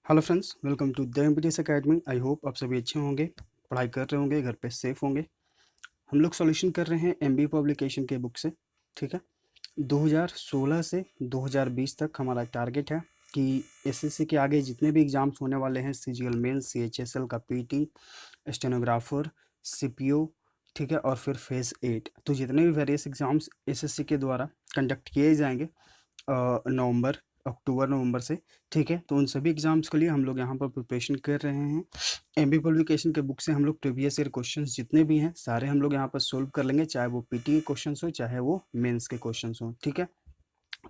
Hello friends, welcome to the MPTS academy. I hope आप सभी अच्छे होंगे, पढ़ाई कर रहे होंगे, घर पे सेफ होंगे। हम लोग सॉल्यूशन कर रहे हैं एमबीए पब्लिकेशन के बुक से। ठीक है, 2016 से 2020 तक हमारा टारगेट है कि एसएससी के आगे जितने भी एग्जाम्स होने वाले हैं, सीजीएल मेन, सीएचएसएल का पीटी, स्टेनोग्राफर, सीपीओ, ठीक है, और फिर फेज़ 8, तो जितने भी वेरियस एग्जाम्स एसएससी के द्वारा कंडक्ट किए जाएंगे नवंबर, अक्टूबर नवंबर से, ठीक है, तो उन सभी एग्जाम्स के लिए हम लोग यहाँ पर प्रिपरेशन कर रहे हैं। एमबी पब्लिकेशन के बुक से हम लोग प्रीवियस ईयर क्वेश्चंस जितने भी हैं सारे हम लोग यहाँ पर सोल्व कर लेंगे, चाहे वो पीटी के क्वेश्चंस हो चाहे वो मेंस के क्वेश्चंस हो। ठीक है,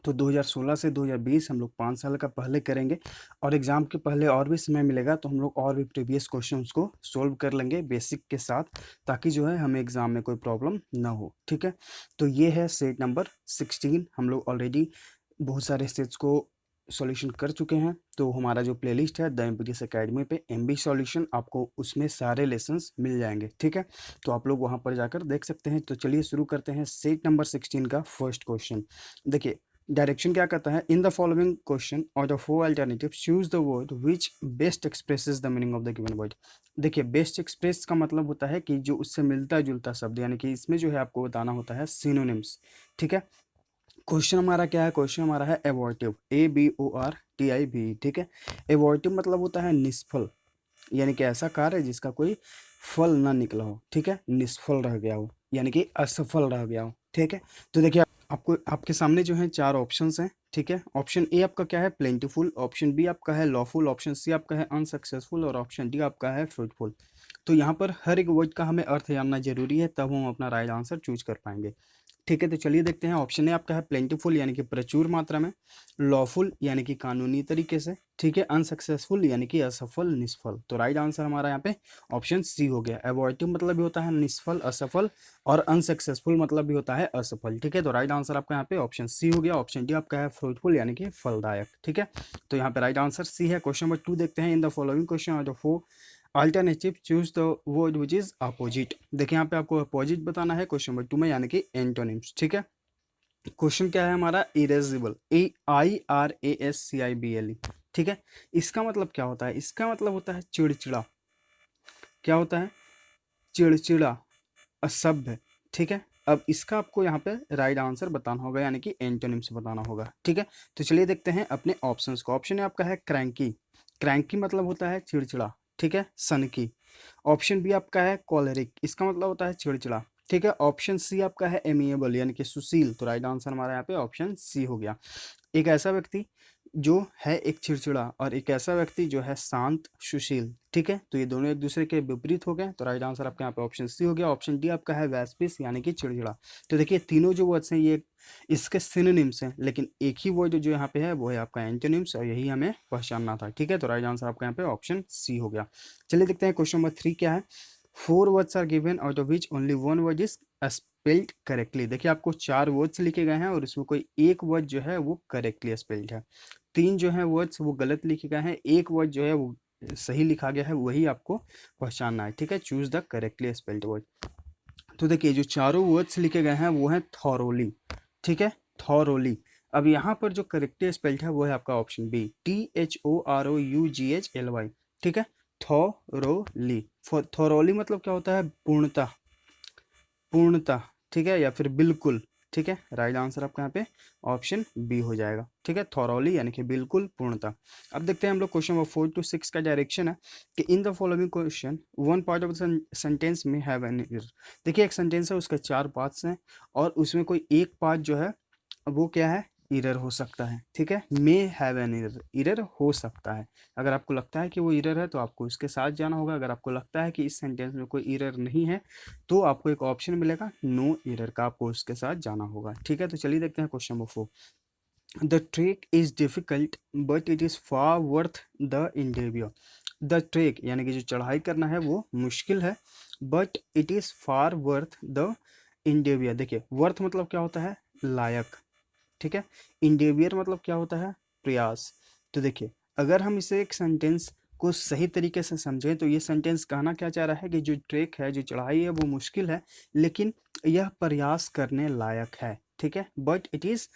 तो 2016 से 2020 हम लोग 5 साल का पहले करेंगे, और एग्ज़ाम के पहले और भी समय मिलेगा तो हम लोग और भी प्रीवियस क्वेश्चंस को सोल्व कर लेंगे बेसिक के साथ, ताकि जो है हमें एग्ज़ाम में कोई प्रॉब्लम ना हो। ठीक है, तो ये है सेट नंबर 16। हम लोग ऑलरेडी बहुत सारे सेट्स को सॉल्यूशन कर चुके हैं, तो हमारा जो प्लेलिस्ट है द एमपीटीएस एकेडमी पे एमबी सॉल्यूशन, आपको उसमें सारे लेसन्स मिल जाएंगे। ठीक है, तो आप लोग वहाँ पर जाकर देख सकते हैं। तो चलिए शुरू करते हैं सेट नंबर 16 का फर्स्ट क्वेश्चन। देखिए, डायरेक्शन क्या कहता है, इन द फॉलोइंग क्वेश्चन और the four alternative choose the word which best expresses the meaning of the given word. देखिए, बेस्ट एक्सप्रेस का मतलब होता है कि जो उससे मिलता जुलता शब्द, यानी कि इसमें जो है आपको बताना होता है सिनोनिम्स। ठीक है, क्वेश्चन हमारा क्या है, क्वेश्चन हमारा है एबॉर्टिव, ABORTIV। ठीक है, एबॉर्टिव मतलब होता है निष्फल, यानी कि ऐसा कार्य जिसका कोई फल ना निकला हो। ठीक है, निष्फल रह गया हो, यानी कि असफल रह गया हो। ठीक है, तो देखिए आपको आपके सामने जो है चार ऑप्शंस हैं। ठीक है, ऑप्शन ए आपका क्या है, प्लेंटीफुल, ऑप्शन बी आपका है लॉफुल, ऑप्शन सी आपका है अनसक्सेसफुल, और ऑप्शन डी आपका है फ्रूटफुल। तो यहाँ पर हर एक वर्ड का हमें अर्थ जानना जरूरी है, तब हम अपना राइट आंसर चूज कर पाएंगे। ठीक है, तो चलिए देखते हैं। ऑप्शन ए आपका है प्लेंटीफुल, यानी कि प्रचुर मात्रा में, लॉफुल यानी कि कानूनी तरीके से, ठीक है, अनसक्सेसफुल यानी कि असफल, निष्फल। तो राइट आंसर हमारा यहाँ पे ऑप्शन सी हो गया। एबॉर्टिव मतलब भी होता है निष्फल, असफल, और अनसक्सेसफुल मतलब भी होता है असफल। ठीक है, तो राइट आंसर आपका यहाँ पे ऑप्शन सी हो गया। ऑप्शन डी आपका है फ्रूटफुल, यानी कि फलदायक। ठीक है, तो यहाँ पे राइट आंसर सी है। क्वेश्चन नंबर 2 देखते हैं। इन द फॉलोइंग क्वेश्चन और the four alternative choose the word which is opposite. देखिए, यहाँ पे आपको अपोजिट बताना है क्वेश्चन नंबर 2 में, यानी कि एंटोनिम्स। ठीक है, क्वेश्चन क्या है हमारा, इरेजिबल, IRASCIBLE। ठीक है, इसका मतलब क्या होता है, इसका मतलब होता है चिड़चिड़ा। क्या होता है, चिड़चिड़ा, असभ्य। ठीक है, अब इसका आपको यहाँ पे राइट आंसर बताना होगा, यानी कि एंटोनिम से बताना होगा। ठीक है, तो चलिए देखते हैं अपने ऑप्शंस को। ऑप्शन ए आपका है क्रैंकी, क्रैंकी मतलब होता है चिड़चिड़ा। ठीक है, सनकी। ऑप्शन बी आपका है कॉलरिक, इसका मतलब होता है चिड़चिड़ा। ठीक है, ऑप्शन सी आपका है एमिएबल, यानी कि सुशील। तो राइट आंसर हमारा यहाँ पे ऑप्शन सी हो गया। एक ऐसा व्यक्ति जो है एक चिड़चिड़ा, और एक ऐसा व्यक्ति जो है शांत, सुशील। ठीक है, तो ये दोनों एक दूसरे के विपरीत हो गए, तो राइट आंसर आपका यहाँ पे ऑप्शन सी हो गया। ऑप्शन डी आपका है वैस्पिस, यानी कि चिड़चिड़ा। तो देखिए, तीनों जो वर्ड्स हैं ये इसके सिनोनिम्स हैं, लेकिन एक ही वर्ड जो यहाँ पे है वो है आपका एंटोनिम्स, और यही हमें पहचानना था। ठीक है, तो राइट आंसर आपका यहाँ पे ऑप्शन सी हो गया। चलिए देखते हैं क्वेश्चन नंबर 3 क्या है। Four words are given out of which only one word is spelled correctly. देखिए, आपको चार वर्ड्स लिखे गए हैं और इसमें कोई एक वर्ड जो है वो करेक्टली स्पेल्ड है। तीन जो है वर्ड्स वो गलत लिखे गए हैं, एक वर्ड जो है वो सही लिखा गया है, वही आपको पहचानना है। ठीक है, choose the correctly spelled word. तो देखिए, जो चारों वर्ड्स लिखे गए हैं वो है थॉरोली। ठीक है, थॉरोली। अब यहाँ पर जो करेक्टली स्पेल्ड है वो है आपका ऑप्शन बी, THOROUGHLY। ठीक है, थॉरोली। थॉरोली मतलब क्या होता है, पूर्णता, पूर्णता। ठीक है, या फिर बिल्कुल। ठीक है, राइट आंसर आपका यहाँ पे ऑप्शन बी हो जाएगा। ठीक है, थॉरोली यानी कि बिल्कुल, पूर्णता। अब देखते हैं हम लोग क्वेश्चन नंबर 4 to 6 का डायरेक्शन है कि in the following question one part of sentence में हैव एन एरर। देखिए, एक सेंटेंस है, उसके चार पार्ट्स हैं, और उसमें कोई एक पार्ट जो है वो क्या है, इरर हो सकता है। ठीक है, may have an error, error हो सकता है। अगर आपको लगता है कि वो इरर है तो आपको इसके साथ जाना होगा। अगर आपको लगता है कि इस सेंटेंस में कोई इरर नहीं है तो आपको एक ऑप्शन मिलेगा नो इरर का, आपको उसके साथ जाना होगा। ठीक है, तो चलिए देखते हैं question number 4। The trek is difficult but it is far worth the endeavour. The trek यानी कि जो चढ़ाई करना है वो मुश्किल है, but it is far worth the endeavour. देखिए, वर्थ मतलब क्या होता है, लायक। ठीक है, इंडेवियर मतलब क्या होता है, प्रयास। तो देखिए, अगर हम इसे एक सेंटेंस को सही तरीके से समझें तो ये सेंटेंस कहना क्या चाह रहा है कि जो ट्रेक है, जो चढ़ाई है वो मुश्किल है, लेकिन यह प्रयास करने लायक है। ठीक है, but it is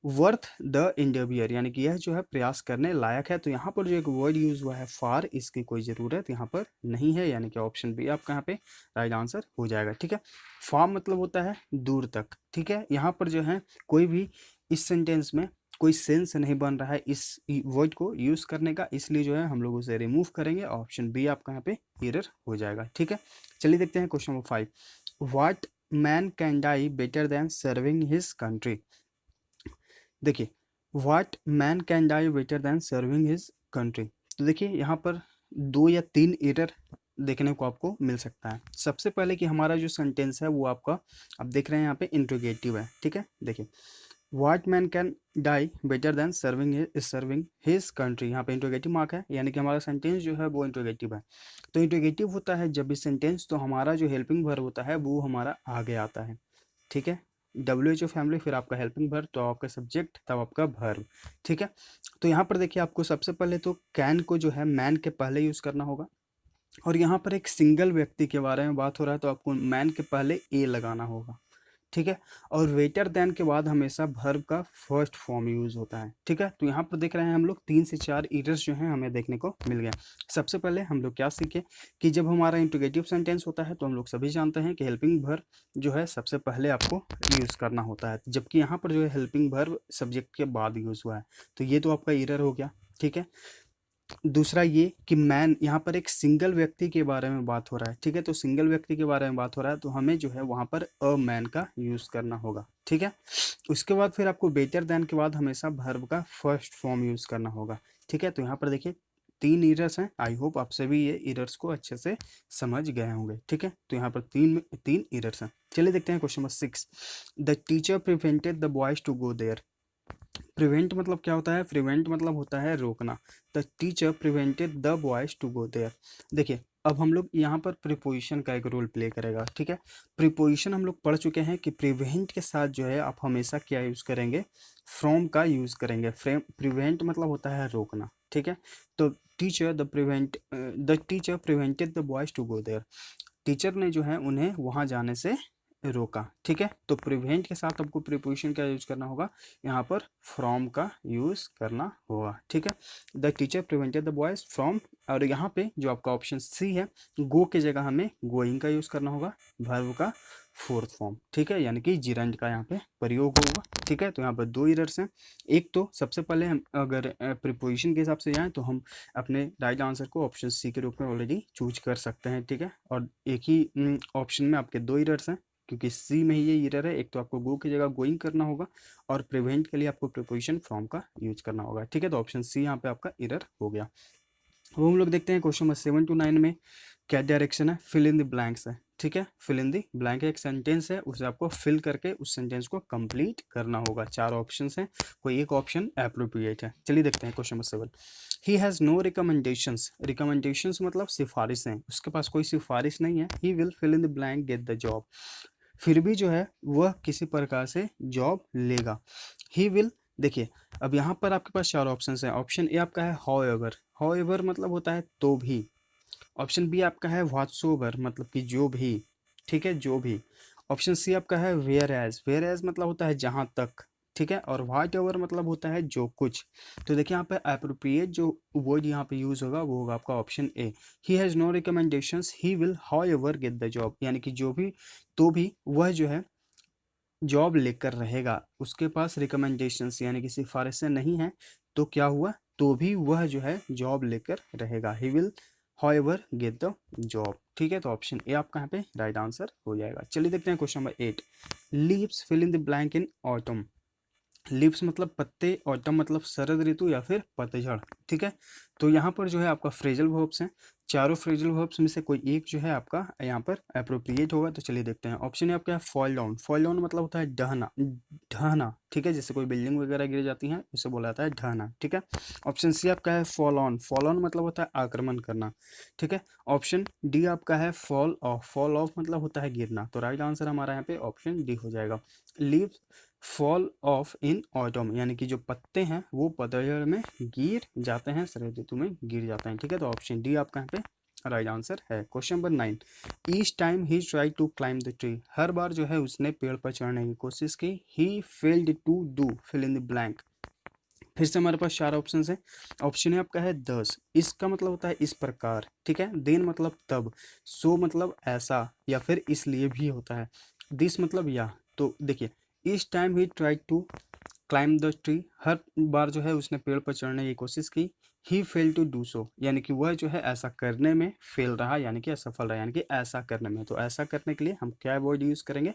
worth the interviewer, यानी कि यह जो है प्रयास करने लायक है। तो यहाँ पर जो एक वर्ड यूज हुआ है फार, इसकी कोई ज़रूरत यहाँ पर नहीं है, यानी कि ऑप्शन बी आपका यहाँ पे राइट आंसर हो जाएगा। ठीक है, फार मतलब होता है दूर तक। ठीक है, यहाँ पर जो है कोई भी इस सेंटेंस में कोई सेंस नहीं बन रहा है इस वर्ड को यूज़ करने का, इसलिए जो है हम लोग उसे रिमूव करेंगे। ऑप्शन बी आपका यहाँ पे एरर हो जाएगा। ठीक है, चलिए देखते हैं question number 5। What man can die better than serving his country. देखिए, what man can die better than serving his country. तो देखिए यहाँ पर 2 या 3 एरर देखने को आपको मिल सकता है। सबसे पहले कि हमारा जो सेंटेंस है वो आपका, आप देख रहे हैं यहाँ पे इंट्रोगेटिव है। ठीक है, देखिए what man can die better than serving his country, यहाँ पे इंट्रोगेटिव मार्क है, यानी कि हमारा सेंटेंस जो है वो इंट्रोगेटिव है। तो इंट्रोगेटिव होता है जब भी सेंटेंस, तो हमारा जो हेल्पिंग वर्ब होता है वो हमारा आगे आता है। ठीक है, WH फैमिली, फिर आपका हेल्पिंग वर्ब, तो आपका सब्जेक्ट, तब आपका वर्ब। ठीक है, तो यहाँ पर देखिए आपको सबसे पहले तो कैन को जो है मैन के पहले यूज़ करना होगा, और यहाँ पर एक सिंगल व्यक्ति के बारे में बात हो रहा है तो आपको मैन के पहले ए लगाना होगा। ठीक है, और वेटर देन के बाद हमेशा वर्ब का फर्स्ट फॉर्म यूज होता है। ठीक है, तो यहाँ पर देख रहे हैं हम लोग 3 से 4 एरर्स जो हैं हमें देखने को मिल गया। सबसे पहले हम लोग क्या सीखे कि जब हमारा इंट्रोगेटिव सेंटेंस होता है तो हम लोग सभी जानते हैं कि हेल्पिंग वर्ब जो है सबसे पहले आपको यूज़ करना होता है, जबकि यहाँ पर जो है हेल्पिंग वर्ब सब्जेक्ट के बाद यूज़ हुआ है, तो ये तो आपका एरर हो गया। ठीक है, दूसरा ये कि मैन, यहाँ पर एक सिंगल व्यक्ति के बारे में बात हो रहा है। ठीक है, तो सिंगल व्यक्ति के बारे में बात हो रहा है तो हमें जो है वहाँ पर अ मैन का यूज़ करना होगा। ठीक है, उसके बाद फिर आपको बेटर देन के बाद हमेशा वर्ब का फर्स्ट फॉर्म यूज़ करना होगा। ठीक है, तो यहाँ पर देखिए 3 एरर्स हैं। आई होप आप सभी ये एरर्स को अच्छे से समझ गए होंगे। ठीक है, तो यहाँ पर 3 एरर्स हैं। चलिए देखते हैं question number 6। The teacher prevented the boys to go there. Prevent मतलब क्या होता है? प्रिवेंट मतलब होता है रोकना। The teacher prevented the boys to go there. देखिए, अब हम लोग यहाँ पर प्रीपोजिशन का एक रोल प्ले करेगा। ठीक है, प्रीपोजिशन हम लोग पढ़ चुके हैं कि प्रिवेंट के साथ जो है आप हमेशा क्या यूज़ करेंगे? फ्रॉम का यूज़ करेंगे। प्रिवेंट मतलब होता है रोकना। ठीक है, तो the teacher prevented the boys to go there. Teacher ने जो है उन्हें वहाँ जाने से रोका। ठीक है, तो प्रिवेंट के साथ आपको प्रीपोजिशन का यूज करना होगा, यहाँ पर फ्रॉम का यूज करना होगा। ठीक है, the teacher prevented the boys from, और यहाँ पे जो आपका ऑप्शन सी है, गो के जगह हमें गोइंग का यूज करना होगा, वर्ब का फोर्थ फॉर्म। ठीक है, यानी कि जिरंड का यहाँ पे प्रयोग होगा। ठीक है, तो यहाँ पर 2 एरर्स हैं। एक तो सबसे पहले हम अगर प्रीपोजिशन के हिसाब से जाएं तो हम अपने राइट आंसर को ऑप्शन सी के रूप में ऑलरेडी चूज कर सकते हैं। ठीक है, और एक ही ऑप्शन में आपके 2 एरर्स हैं, क्योंकि सी में ही ये एरर है। एक तो आपको गो की जगह गोइंग करना होगा, और प्रिवेंट के लिए आपको प्रीपोजिशन फ्रॉम का यूज करना होगा। ठीक है, तो ऑप्शन सी यहाँ पे आपका एरर हो गया। अब हम लोग देखते हैं क्वेश्चन नंबर 7 to 9 में क्या डायरेक्शन है? फिल इन द ब्लैंक्स है। ठीक है, फिल इन द ब्लैंक एक सेंटेंस है, उसे आपको फिल करके उस सेंटेंस को कंप्लीट करना होगा। 4 ऑप्शंस हैं, कोई एक ऑप्शन एप्रोप्रिएट है। चलिए देखते हैं question number 7। He has no recommendations. Recommendations मतलब सिफारिश है, उसके पास कोई सिफारिश नहीं है। He will fill in the blank get the job. फिर भी जो है वह किसी प्रकार से जॉब लेगा। ही विल, देखिए अब यहाँ पर आपके पास 4 ऑप्शन हैं। ऑप्शन ए आपका है हाउएवर। हाउएवर मतलब होता है तो भी। ऑप्शन बी आपका है व्हाटसोएवर, मतलब कि जो भी। ठीक है, जो भी। ऑप्शन सी आपका है वेयर एज। वेयर एज मतलब होता है जहाँ तक। ठीक है, और व्हाट एवर मतलब होता है जो कुछ। तो देखिए यहाँ पे अप्रोप्रिएट जो वर्ड यहाँ पे यूज होगा वो होगा आपका option A. He has no recommendations, he will however get the job, यानी कि जो भी तो भी वह जो है जॉब लेकर रहेगा। उसके पास रिकमेंडेशंस यानी कि सिफारिशें नहीं हैं, तो क्या हुआ? तो भी वह जो है जॉब लेकर रहेगा। ही will however get the job. ठीक है, तो ऑप्शन ए आपका यहाँ पे राइट आंसर हो जाएगा। चलिए देखते हैं question number 8। Leaves fill in the blank in autumn. Leaves मतलब पत्ते, ऑटम मतलब शरद ऋतु या फिर पतझड़। ठीक है, तो यहाँ पर जो है आपका फ्रेजल वर्ब्स हैं। चारों फ्रेजल वर्ब्स में से कोई एक जो है आपका यहाँ पर अप्रोप्रिएट होगा। तो चलिए देखते हैं। ऑप्शन है आपका फॉल डाउन। फॉल डाउन मतलब होता है ढहना, ढहना। ठीक है, जैसे कोई बिल्डिंग वगैरह गिर जाती है उसे बोला जाता है ढहना। ठीक है, ऑप्शन सी आपका है फॉल ऑन। फॉल ऑन मतलब होता है आक्रमण करना। ठीक है, ऑप्शन डी आपका है फॉल ऑफ। फॉल ऑफ मतलब होता है गिरना। तो राइट आंसर हमारा यहाँ पे ऑप्शन डी हो जाएगा। Leave fall of in autumn, यानी कि जो पत्ते हैं वो पतझड़ में गिर जाते हैं, शरद ऋतु में गिर जाते हैं। ठीक है, तो ऑप्शन डी आपका यहाँ पे राइट आंसर है। Question number 9, each time he try to climb the tree, हर बार जो है उसने पेड़ पर चढ़ने की कोशिश की, he failed to do fill in the blank. फिर से हमारे पास 4 ऑप्शन है। ऑप्शन है आपका है 10, इसका मतलब होता है इस प्रकार, ठीक है। देन मतलब तब, सो मतलब ऐसा या फिर इसलिए भी होता है, दिस मतलब या। तो देखिए, इस time he try to climb the tree, हर बार जो है उसने पेड़ पर चढ़ने की कोशिश की, he fail to do so यानी कि वह जो है ऐसा करने में फेल रहा, यानी कि असफल रहा, यानी कि ऐसा करने में। तो ऐसा करने के लिए हम क्या वर्ड यूज करेंगे,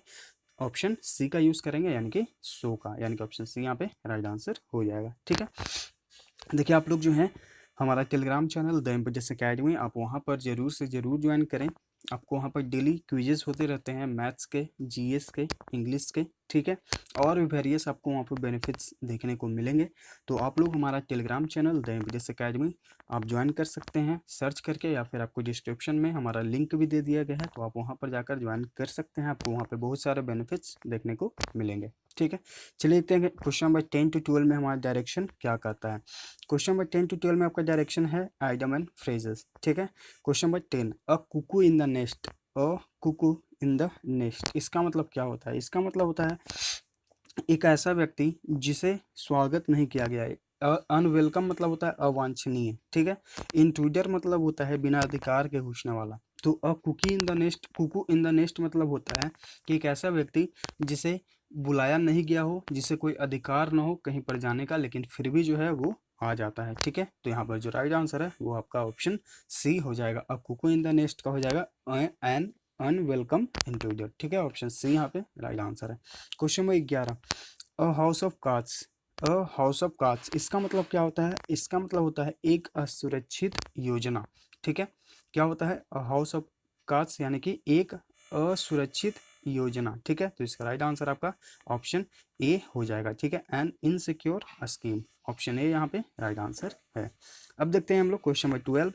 ऑप्शन सी का यूज करेंगे, यानी कि सो का, यानी कि ऑप्शन सी यहाँ पे राइट आंसर हो जाएगा, ठीक है। देखिए आप लोग जो हैं हमारा टेलीग्राम चैनल द एम्पिटस अकेडमी, आप वहाँ पर ज़रूर से ज़रूर ज्वाइन करें। आपको वहाँ पर डेली क्विजेस होते रहते हैं, मैथ्स के, जीएस के, इंग्लिश के, ठीक है। और भी वेरियस आपको वहाँ पर बेनिफिट्स देखने को मिलेंगे। तो आप लोग हमारा टेलीग्राम चैनल द एम्पिटस अकेडमी आप ज्वाइन कर सकते हैं सर्च करके, या फिर आपको डिस्क्रिप्शन में हमारा लिंक भी दे दिया गया है, तो आप वहाँ पर जाकर ज्वाइन कर सकते हैं। आपको वहाँ पर बहुत सारे बेनिफिट्स देखने को मिलेंगे, ठीक है। चलिए देखते हैं क्वेश्चन नंबर 10 to 12 में हमारा डायरेक्शन क्या कहता है। क्वेश्चन नंबर 10 to 12 में आपका डायरेक्शन है आइडम एंड फ्रेजेस, ठीक है। Question number 10, a cuckoo in the nest, a cuckoo in the nest, इसका मतलब क्या होता है। इसका मतलब होता है एक ऐसा व्यक्ति जिसे स्वागत नहीं किया गया है। अनवेलकम मतलब होता है अवांछनीय, ठीक है। इंट्रूडर मतलब होता है बिना अधिकार के घुसने वाला। तो a cuckoo in the nest, cuckoo in the nest मतलब होता है कि एक ऐसा व्यक्ति जिसे बुलाया नहीं गया हो, जिसे कोई अधिकार ना हो कहीं पर जाने का, लेकिन फिर भी जो है वो आ जाता है, ठीक है। तो यहाँ पर जो राइट आंसर है वो आपका ऑप्शन सी हो जाएगा। अब कुकू इन द नेस्ट का हो जाएगा एन अनवेलकम इंट्रूडर, ठीक है। ऑप्शन सी यहाँ पे राइट आंसर है। Question number 11, a house of cards, a house of cards, इसका मतलब क्या होता है। इसका मतलब होता है एक असुरक्षित योजना, ठीक है। क्या होता है अ हाउस ऑफ कार्ड्स, यानी कि एक असुरक्षित योजना, ठीक है। तो इसका राइट आंसर आपका ऑप्शन ए हो जाएगा, ठीक है। N insecure scheme, option A यहाँ पे राइट आंसर है। अब देखते हैं हम लोग question number 12,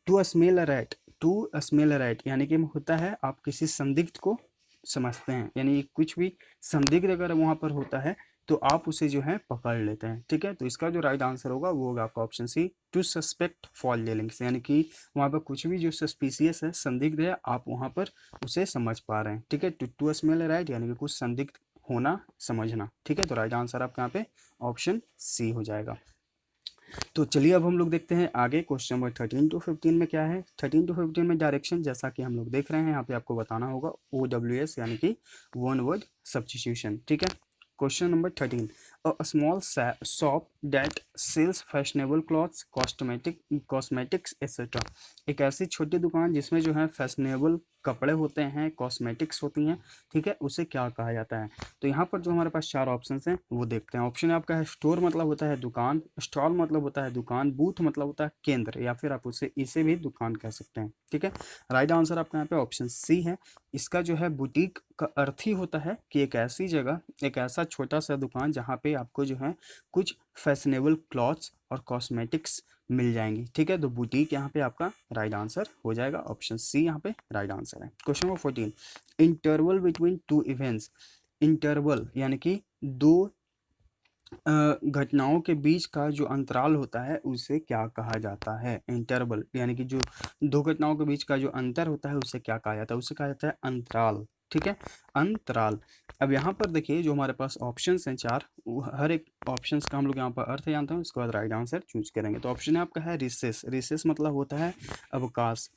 to smell a rat, to smell a rat यानी कि होता है आप किसी संदिग्ध को समझते हैं, यानी कुछ भी संदिग्ध अगर वहाँ पर होता है तो आप उसे जो है पकड़ लेते हैं, ठीक है। तो इसका जो राइट आंसर होगा वो होगा आपका option C, to suspect foul dealings, यानी कि वहाँ पर कुछ भी जो सस्पिशियस है, संदिग्ध है, आप वहाँ पर उसे समझ पा रहे हैं, ठीक है। टू स्मेल राइट यानी कि कुछ संदिग्ध होना, समझना, ठीक है। तो राइट आंसर आपका यहाँ पे ऑप्शन सी हो जाएगा। तो चलिए अब हम लोग देखते हैं आगे क्वेश्चन नंबर 13 to 15 में क्या है। 13 to 15 में डायरेक्शन जैसा कि हम लोग देख रहे हैं, यहाँ पे आपको बताना होगा OWS यानी कि वन वर्ड सब्स्टिट्यूशन, ठीक है। Question number 13, a small shop that sells fashionable clothes, cosmetics etcetera, एक ऐसी छोटी दुकान जिसमें जो है फैशनेबल कपड़े होते हैं, कॉस्मेटिक्स होती हैं, ठीक है, उसे क्या कहा जाता है। तो यहाँ पर जो हमारे पास 4 ऑप्शन हैं वो देखते हैं। ऑप्शन आपका है स्टोर मतलब होता है दुकान, स्टॉल मतलब होता है दुकान, बूथ मतलब होता है केंद्र, या फिर आप इसे भी दुकान कह सकते हैं, ठीक है। राइट आंसर आपका यहाँ पे ऑप्शन सी है। इसका जो है बुटीक का अर्थ ही होता है कि एक ऐसी जगह, एक ऐसा छोटा सा दुकान जहाँ पे आपको जो है कुछ फैशनेबल क्लॉथ्स और कॉस्मेटिक्स मिल जाएंगी, ठीक है। तो बुटीक यहाँ पे आपका राइट आंसर हो जाएगा, ऑप्शन सी यहाँ पे राइट आंसर है। Question number 14, interval between two events, interval यानी कि दो घटनाओं के बीच का जो अंतराल होता है उसे क्या कहा जाता है। इंटरवल यानी कि जो दो घटनाओं के बीच का जो अंतर होता है उसे क्या कहा जाता है, उसे कहा जाता है अंतराल, ठीक है, अंतराल। अब यहाँ पर देखिए जो हमारे पास ऑप्शंस हैं 4, हर एक ऑप्शंस का हम लोग यहाँ पर अर्थ जानते हैं, उसके बाद राइट आंसर चूज करेंगे। तो ऑप्शन है आपका है रिसेस, रिसेस मतलब होता है अवकाश।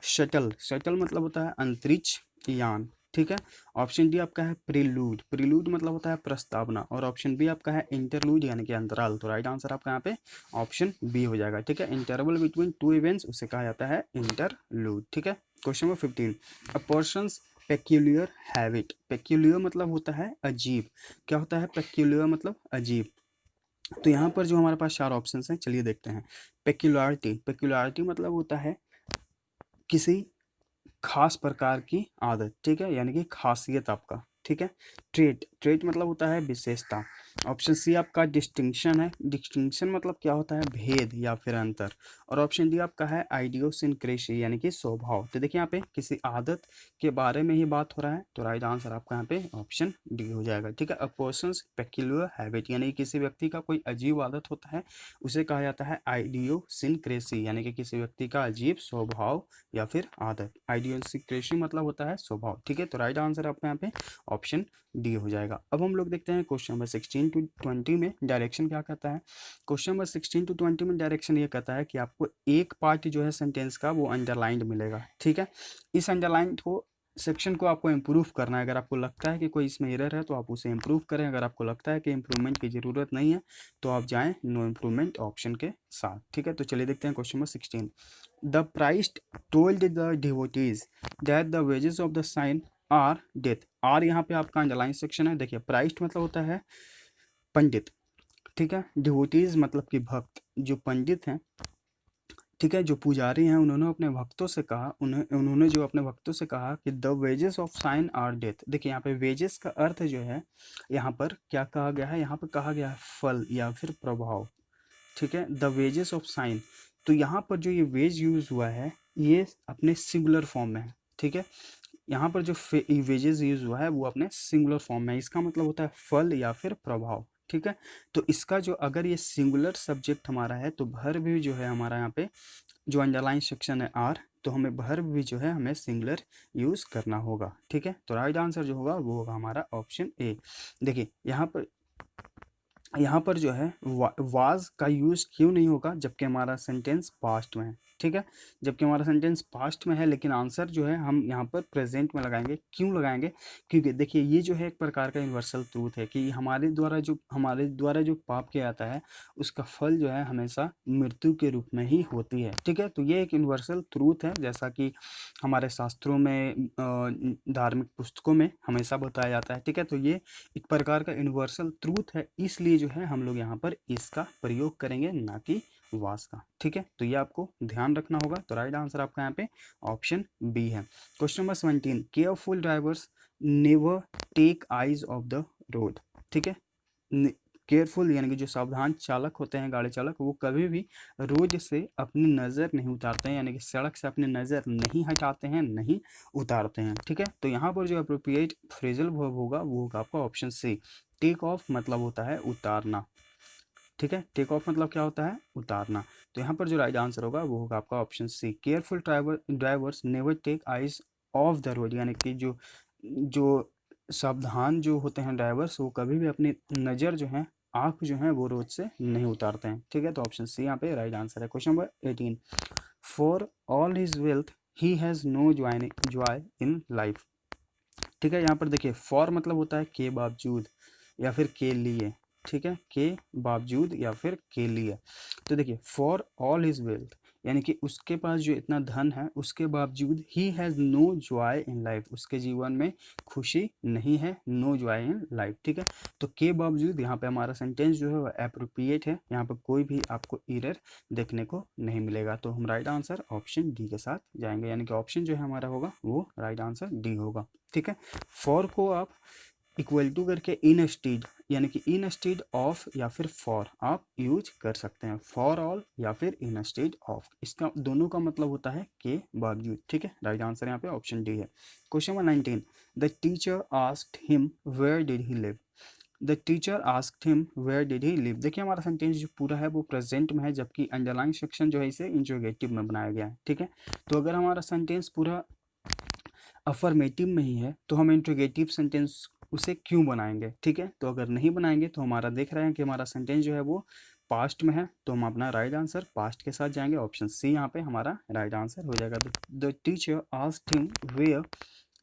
शटल, शटल मतलब होता है अंतरिक्ष यान, ठीक है। ऑप्शन डी आपका है प्रीलूड, प्रीलूड मतलब होता है प्रस्तावना, और ऑप्शन बी आपका है इंटरलूड यानी कि अंतराल। तो राइट आंसर आपका यहाँ पे ऑप्शन बी हो जाएगा, ठीक है। इंटरवल बिटवीन टू इवेंट्स उसे कहा जाता है इंटरलूड, ठीक है। क्वेश्चन नंबर 15, अ पर्सन्स पेक्यूलियर हैबिट, पेक्यूलियर मतलब होता है अजीब, क्या होता है पेक्यूलियर मतलब अजीब। तो यहाँ पर जो हमारे पास 4 ऑप्शन हैं चलिए देखते हैं। पेक्यूलरिटी, पेक्यूलरिटी मतलब होता है किसी खास प्रकार की आदत, ठीक है, यानी कि खासियत आपका, ठीक है। ट्रेट, ट्रेट मतलब होता है विशेषता। ऑप्शन सी आपका डिस्टिंक्शन है। डिस्टिंक्शन मतलब क्या होता है, भेद या फिर अंतर। और ऑप्शन डी आपका है आइडियोसिनक्रेसी यानी कि स्वभाव। तो देखिए यहाँ पे किसी आदत के बारे में ही बात हो रहा है, तो राइट आंसर आपका यहाँ पे ऑप्शन डी हो जाएगा। ठीक है, अ पर्सन्स पेक्यूलियर हैबिट यानी कि किसी व्यक्ति का कोई अजीब आदत होता है, उसे कहा जाता है आइडियोसिनक्रेसी यानी कि किसी व्यक्ति का अजीब स्वभाव या फिर आदत। आइडियोसिनक्रेसी मतलब होता है स्वभाव। ठीक है, तो राइट आंसर आपका यहाँ पे ऑप्शन डी हो जाएगा। अब हम लोग देखते हैं क्वेश्चन नंबर 16 टू 20 में डायरेक्शन क्या कहता है। क्वेश्चन नंबर 16 टू 20 में डायरेक्शन ये कहता है कि आपको एक पार्ट जो है सेंटेंस का वो अंडरलाइंड मिलेगा। ठीक है, इस अंडरलाइंड को सेक्शन को आपको इम्प्रूव करना है। अगर आपको लगता है कि कोई इसमें एरर है तो आप उसे इम्प्रूव करें। अगर आपको लगता है कि इम्प्रूवमेंट की ज़रूरत नहीं है तो आप जाएं नो इम्प्रूवमेंट ऑप्शन के साथ। ठीक है, तो चलिए देखते हैं question number 16। The priest told the devotees that the wages of the sin are death. Are यहाँ पे आपका अंडरलाइन सेक्शन है। देखिए प्राइस्ट मतलब होता है पंडित। ठीक है, डिवोटीज मतलब कि भक्त, जो पंडित हैं, ठीक है, जो पुजारी हैं, उन्होंने अपने भक्तों से कहा, उन्होंने जो अपने भक्तों से कहा कि the wages of sin are death. देखिए यहाँ पे वेजेस का अर्थ जो है यहाँ पर क्या कहा गया है, यहाँ पर कहा गया है फल या फिर प्रभाव। ठीक है, द वेजेस ऑफ साइन, तो यहाँ पर जो ये वेज यूज हुआ है ये अपने सिंगुलर फॉर्म में है। ठीक है, यहाँ पर जो वेजेस यूज हुआ है वो अपने सिंगुलर फॉर्म में है, इसका मतलब होता है फल या फिर प्रभाव। ठीक है, तो इसका जो अगर ये सिंगुलर सब्जेक्ट हमारा है तो भर भी जो है हमारा यहाँ पे जो अंडरलाइन सेक्शन है आर, तो हमें भर भी जो है हमें सिंगुलर यूज करना होगा। ठीक है, तो राइट आंसर जो होगा वो होगा हमारा ऑप्शन ए। देखिए यहाँ पर जो है वाज का यूज क्यों नहीं होगा जबकि हमारा सेंटेंस पास्ट में है। ठीक है, जबकि हमारा सेंटेंस पास्ट में है लेकिन आंसर जो है हम यहाँ पर प्रेजेंट में लगाएंगे। क्यों लगाएंगे, क्योंकि देखिए ये जो है एक प्रकार का यूनिवर्सल ट्रूथ है कि हमारे द्वारा जो पाप किया जाता है उसका फल जो है हमेशा मृत्यु के रूप में ही होती है। ठीक है, तो ये एक यूनिवर्सल ट्रूथ है, जैसा कि हमारे शास्त्रों में धार्मिक पुस्तकों में हमेशा बताया जाता है। ठीक है, तो ये एक प्रकार का यूनिवर्सल ट्रूथ है, इसलिए जो है हम लोग यहाँ पर इसका प्रयोग करेंगे ना कि वास का। ठीक है, तो ये आपको ध्यान रखना होगा। तो राइट आंसर आपका यहाँ पे ऑप्शन बी है। Question number 17, careful drivers never take eyes off the road. ठीक है, केयरफुल यानी कि जो सावधान चालक होते हैं, गाड़ी चालक, वो कभी भी रोड से अपनी नज़र नहीं उतारते हैं, यानी कि सड़क से अपनी नज़र नहीं हटाते हैं, नहीं उतारते हैं। ठीक है, तो यहाँ पर जो अप्रोप्रिएट फ्रेजल वर्ब होगा वो होगा आपका ऑप्शन सी। टेक ऑफ मतलब होता है उतारना। ठीक है, टेक ऑफ मतलब क्या होता है, उतारना। तो यहाँ पर जो राइट आंसर होगा वो होगा आपका option C. Careful drivers never take eyes off the road, यानी कि जो जो सावधान जो होते हैं ड्राइवर्स वो कभी भी अपनी नज़र जो है, आँख जो है वो रोड से नहीं उतारते हैं। ठीक है, तो ऑप्शन सी यहाँ पे राइट आंसर है। Question number 18, for all his wealth he has no joy in life. ठीक है, यहाँ पर देखिए फॉर मतलब होता है के बावजूद या फिर के लिए। ठीक है, के बावजूद या फिर के लिए। तो देखिए फॉर ऑल हिज वेल्थ यानी कि उसके पास जो इतना धन है उसके बावजूद he has no joy in life, उसके जीवन में खुशी नहीं है, नो जॉय इन लाइफ। ठीक है, तो के बावजूद यहाँ पे हमारा सेंटेंस जो है वो एप्रोप्रिएट है, यहाँ पर कोई भी आपको एरर देखने को नहीं मिलेगा। तो हम राइट आंसर ऑप्शन डी के साथ जाएंगे, यानी कि ऑप्शन जो है हमारा होगा वो राइट आंसर डी होगा। ठीक है, फॉर को आप इक्वल टू करके इन स्टीड यानी कि इन स्टीड ऑफ या फिर फॉर आप यूज कर सकते हैं, फॉर ऑल या फिर इन स्टीड ऑफ, इसका दोनों का मतलब होता है के बावजूद। ठीक है, राइट आंसर यहाँ पे ऑप्शन डी है। Question number 19, the teacher asked him where did he live. The teacher asked him where did he live. देखिए हमारा सेंटेंस जो पूरा है वो प्रेजेंट में है, जबकि अंडरलाइन सेक्शन जो है इसे इंट्रोगेटिव में बनाया गया है। ठीक है, तो अगर हमारा सेंटेंस पूरा अफर्मेटिव में ही है तो हम इंट्रोगेटिव सेंटेंस उसे क्यों बनाएंगे। ठीक है, तो अगर नहीं बनाएंगे तो हमारा देख रहे हैं कि हमारा सेंटेंस जो है वो पास्ट में है, तो हम अपना राइट आंसर पास्ट के साथ जाएंगे, ऑप्शन सी यहाँ पे हमारा राइट आंसर हो जाएगा। The teacher asked him where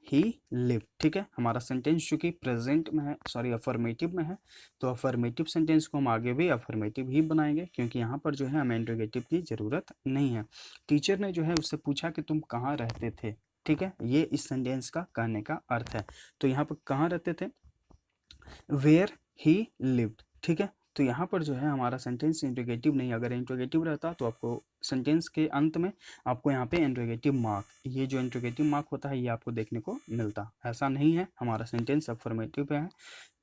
he live. ठीक है, हमारा सेंटेंस चूंकि प्रेजेंट में है, सॉरी अफर्मेटिव में है, तो अफर्मेटिव सेंटेंस को हम आगे भी अफर्मेटिव ही बनाएंगे क्योंकि यहाँ पर जो है हमें इंट्रोगेटिव की ज़रूरत नहीं है। टीचर ने जो है उससे पूछा कि तुम कहाँ रहते थे। ठीक है, ये इस सेंटेंस का कहने का अर्थ है। तो यहाँ पर कहाँ रहते थे, वेयर ही लिव्ड। ठीक है, तो यहाँ पर जो है हमारा सेंटेंस इंट्रोगेटिव नहीं, अगर इंट्रोगेटिव रहता तो आपको सेंटेंस के अंत में आपको यहाँ पे इंट्रोगेटिव मार्क, ये जो इंट्रोगेटिव मार्क होता है ये आपको देखने को मिलता। ऐसा नहीं है, हमारा सेंटेंस अफर्मेटिव पे है,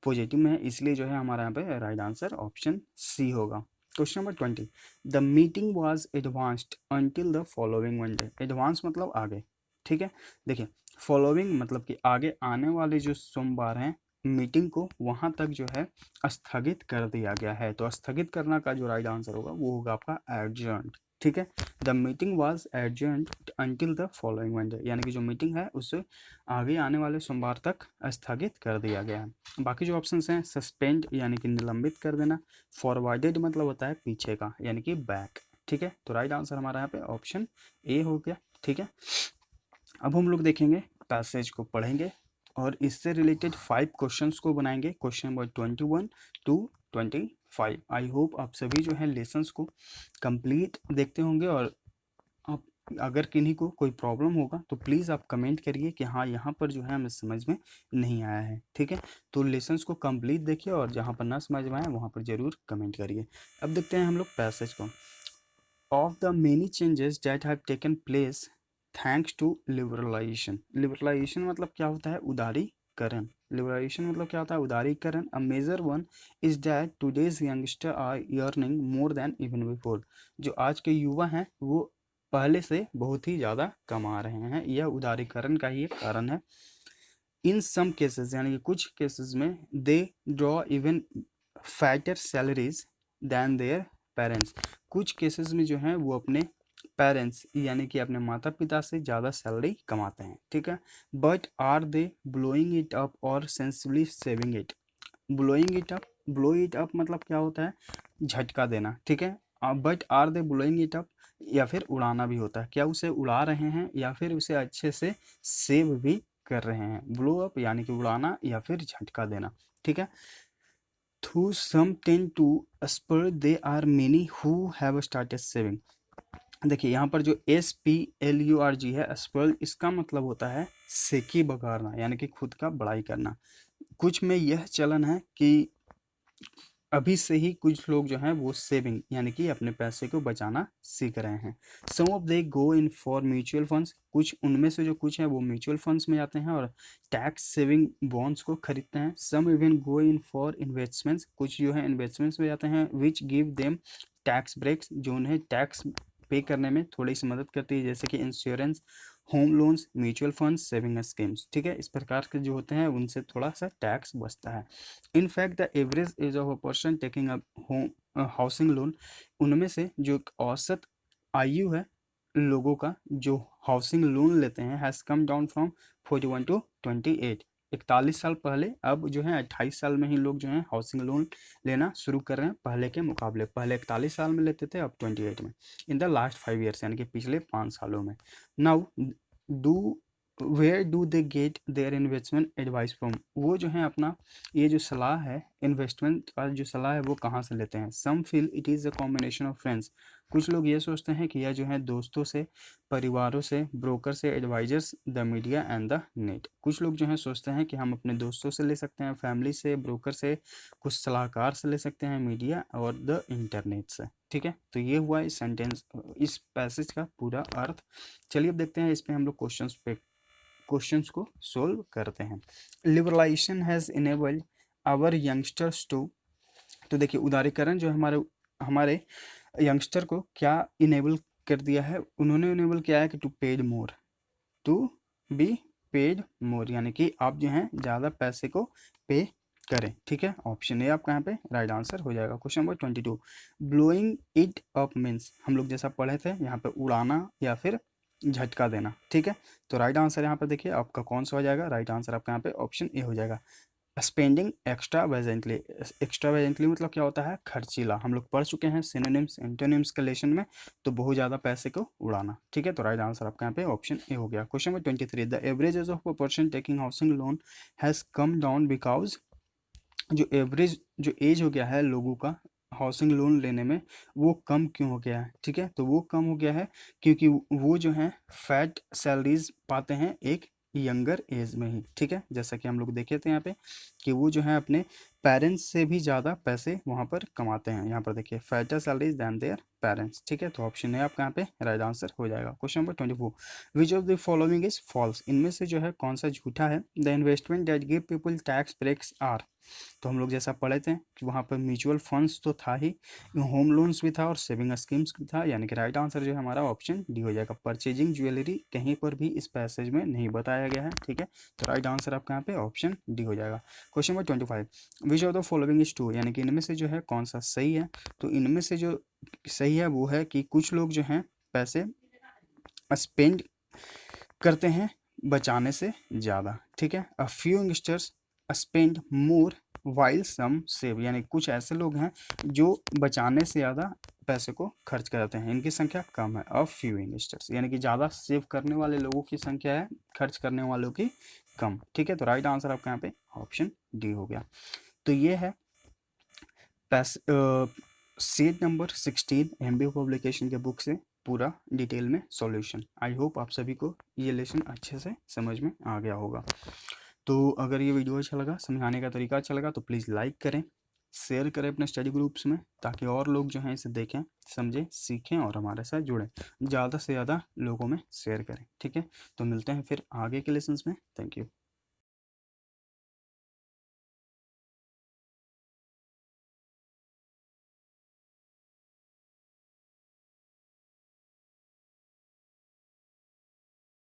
पॉजिटिव में है, इसलिए जो है हमारा यहाँ पे राइट आंसर ऑप्शन सी होगा। Question number 20, the meeting was advanced until the following Monday. Advance मतलब आगे, ठीक है। देखिए फॉलोइंग मतलब कि आगे आने वाले जो सोमवार हैं मीटिंग को वहां तक जो है स्थगित कर दिया गया है। तो स्थगित करना का जो राइट आंसर होगा वो होगा आपका एडजर्न्ड, ठीक है। The meeting was adjourned until the following Monday, यानी कि जो मीटिंग है उसे आगे आने वाले सोमवार तक स्थगित कर दिया गया है। बाकी जो ऑप्शंस हैं, सस्पेंड यानी कि निलंबित कर देना, फॉरवर्डेड मतलब होता है पीछे का यानी कि बैक, ठीक है। तो राइट आंसर हमारा यहाँ पे ऑप्शन ए हो गया, ठीक है। अब हम लोग देखेंगे पैसेज को पढ़ेंगे और इससे रिलेटेड 5 क्वेश्चंस को बनाएंगे, question number 21 to 25। I hope आप सभी जो है लेसन्स को कंप्लीट देखते होंगे, और आप अगर किन्हीं को कोई प्रॉब्लम होगा तो प्लीज़ आप कमेंट करिए कि हाँ यहाँ पर जो है हमें समझ में नहीं आया है, ठीक है। तो लेसन्स को कंप्लीट देखिए और जहाँ पर ना समझ में आए वहाँ पर ज़रूर कमेंट करिए। अब देखते हैं हम लोग पैसेज को। Of the many changes that have taken place thanks to liberalisation. Liberalisation मतलब क्या होता है, उदारीकरण। लिबरलाइजेशन मतलब क्या होता है, उदारीकरण। A major one is that today's youngster are earning more than even before. जो आज के युवा हैं वो पहले से बहुत ही ज़्यादा कमा रहे हैं, यह उदारीकरण का ही एक कारण है। इन सम केसेस यानी कि कुछ केसेस में they draw even fatter salaries than their parents. कुछ केसेस में जो है वो अपने पेरेंट्स यानी कि अपने माता पिता से ज़्यादा सैलरी कमाते हैं, ठीक है। But are they blowing it up और sensibly saving it. Blowing it up, blow it up मतलब क्या होता है, झटका देना, ठीक है। But are they blowing it up या फिर उड़ाना भी होता है, क्या उसे उड़ा रहे हैं या फिर उसे अच्छे से सेव भी कर रहे हैं। ब्लो अप यानी कि उड़ाना या फिर झटका देना, ठीक है। Through some tend to spur, they are many who have started saving। देखिए यहाँ पर जो SPLURG है, स्पर्ल, इसका मतलब होता है सेकी बघाड़ना यानी कि खुद का बड़ाई करना। कुछ में यह चलन है कि अभी से ही कुछ लोग जो हैं वो सेविंग यानी कि अपने पैसे को बचाना सीख रहे हैं। Some of they go in for mutual funds, कुछ उनमें से जो कुछ है वो म्यूचुअल फंड्स में जाते हैं और टैक्स सेविंग बॉन्ड्स को खरीदते हैं। Some even go in for investments, कुछ जो है इन्वेस्टमेंट्स में जाते हैं। Which give them tax breaks, जो उन्हें टैक्स पे करने में थोड़ी सी मदद करती है, जैसे कि insurance, home loans, mutual funds, saving schemes, ठीक है। इस प्रकार के जो होते हैं उनसे थोड़ा सा टैक्स बचता है। In fact the average age of a person taking a home housing loan, उनमें से जो औसत आयु है लोगों का जो हाउसिंग लोन लेते हैं has come down from 41 to 28। 41 साल पहले अब जो है 28 साल में ही लोग जो है हाउसिंग लोन लेना शुरू कर रहे हैं पहले के मुकाबले। पहले 41 साल में लेते थे, अब 28 में। इन द लास्ट 5 ईयर्स यानी कि पिछले 5 सालों में। Now do where do they get their investment advice from, वो जो है अपना ये जो सलाह है इन्वेस्टमेंट का जो सलाह है वो कहाँ से लेते हैं। Some feel it is a combination of friends, कुछ लोग ये सोचते हैं कि यह जो है दोस्तों से, परिवारों से, ब्रोकर से, advisers, the media and the net. कुछ लोग जो है सोचते हैं कि हम अपने दोस्तों से ले सकते हैं, फैमिली से, ब्रोकर से, कुछ सलाहकार से ले सकते हैं, मीडिया और द इंटरनेट से, ठीक है। तो ये हुआ इस सेंटेंस, इस पैसेज का पूरा अर्थ। चलिए अब देखते हैं इस पे हम लोग क्वेश्चंस को सोल्व करते हैं। Liberalisation has enabled our youngsters to, तो देखिए उदारीकरण जो हमारे यंगस्टर को क्या इनेबल कर दिया है, उन्होंने इनेबल किया है कि to paid more, to be paid more, यानी कि आप जो हैं ज़्यादा पैसे को पे करें, ठीक है। ऑप्शन ए आपका यहाँ पे राइट आंसर हो जाएगा। Question number 22, blowing it up means, हम लोग जैसा पढ़े थे यहाँ पे उड़ाना या फिर झटका देना, ठीक है। तो राइट आंसर यहाँ पे देखिए आपका कौन सा हो जाएगा, राइट आंसर आपका यहाँ पे ऑप्शन ए हो जाएगा। स्पेंडिंग एक्स्ट्रावेजेंटली, एक्स्ट्रावेजेंटली मतलब क्या होता है, खर्चीला। हम लोग पढ़ चुके हैं सिनोनिम्स एंटोनिम्स के लेसन में, तो बहुत ज़्यादा पैसे को उड़ाना, ठीक है। तो राइट आंसर आपका यहाँ पे ऑप्शन ए हो गया। Question number 23, the average age of a person taking housing loan has come down because, जो एवरेज जो एज हो गया है लोगों का हाउसिंग लोन लेने में वो कम क्यों हो गया है, ठीक है। तो वो कम हो गया है क्योंकि वो जो है फैट सैलरीज पाते हैं एक यंगर एज में ही, ठीक है। जैसा कि हम लोग देखे थे यहाँ पे कि वो जो है अपने पेरेंट्स से भी ज़्यादा पैसे वहाँ पर कमाते हैं। यहाँ पर देखिए fatter salaries than their parents, ठीक है। तो ऑप्शन है आपका यहाँ पे राइट आंसर हो जाएगा। Question number 24, which of the following is false, इनमें से जो है कौन सा झूठा है। The investment that give people tax breaks are, तो हम लोग जैसा पढ़े थे कि वहाँ पर म्यूचुअल फंड्स तो था ही, होम लोन्स भी था और सेविंग स्कीम्स भी था, यानी कि राइट आंसर जो है हमारा ऑप्शन डी हो जाएगा। परचेजिंग ज्वेलरी कहीं पर भी इस पैसेज में नहीं बताया गया है, ठीक है। तो राइट आंसर आपका यहाँ पे ऑप्शन डी हो जाएगा। Question number 25, which of the following is true, यानी कि इनमें से जो है कौन सा सही है। तो इनमें से जो सही है वो है कि कुछ लोग जो हैं पैसे स्पेंड करते हैं बचाने से ज़्यादा, ठीक है। A few youngsters spend more while some save, यानी कुछ ऐसे लोग हैं जो बचाने से ज़्यादा पैसे को खर्च करते हैं, इनकी संख्या कम है। अ फ्यू यंगस्टर्स, यानी कि ज़्यादा सेव करने वाले लोगों की संख्या है, खर्च करने वालों की कम, ठीक है। तो राइट आंसर आपका यहाँ पे ऑप्शन डी हो गया। तो ये है सीट नंबर 16 एमबीए पब्लिकेशन के बुक से पूरा डिटेल में सॉल्यूशन। आई होप आप सभी को ये लेसन अच्छे से समझ में आ गया होगा। तो अगर ये वीडियो अच्छा लगा, समझाने का तरीका अच्छा लगा, तो प्लीज़ लाइक करें, शेयर करें अपने स्टडी ग्रुप्स में, ताकि और लोग जो हैं इसे देखें, समझें, सीखें और हमारे साथ जुड़ें। ज़्यादा से ज़्यादा लोगों में शेयर करें, ठीक है। तो मिलते हैं फिर आगे के लेसन्स में। Thank you.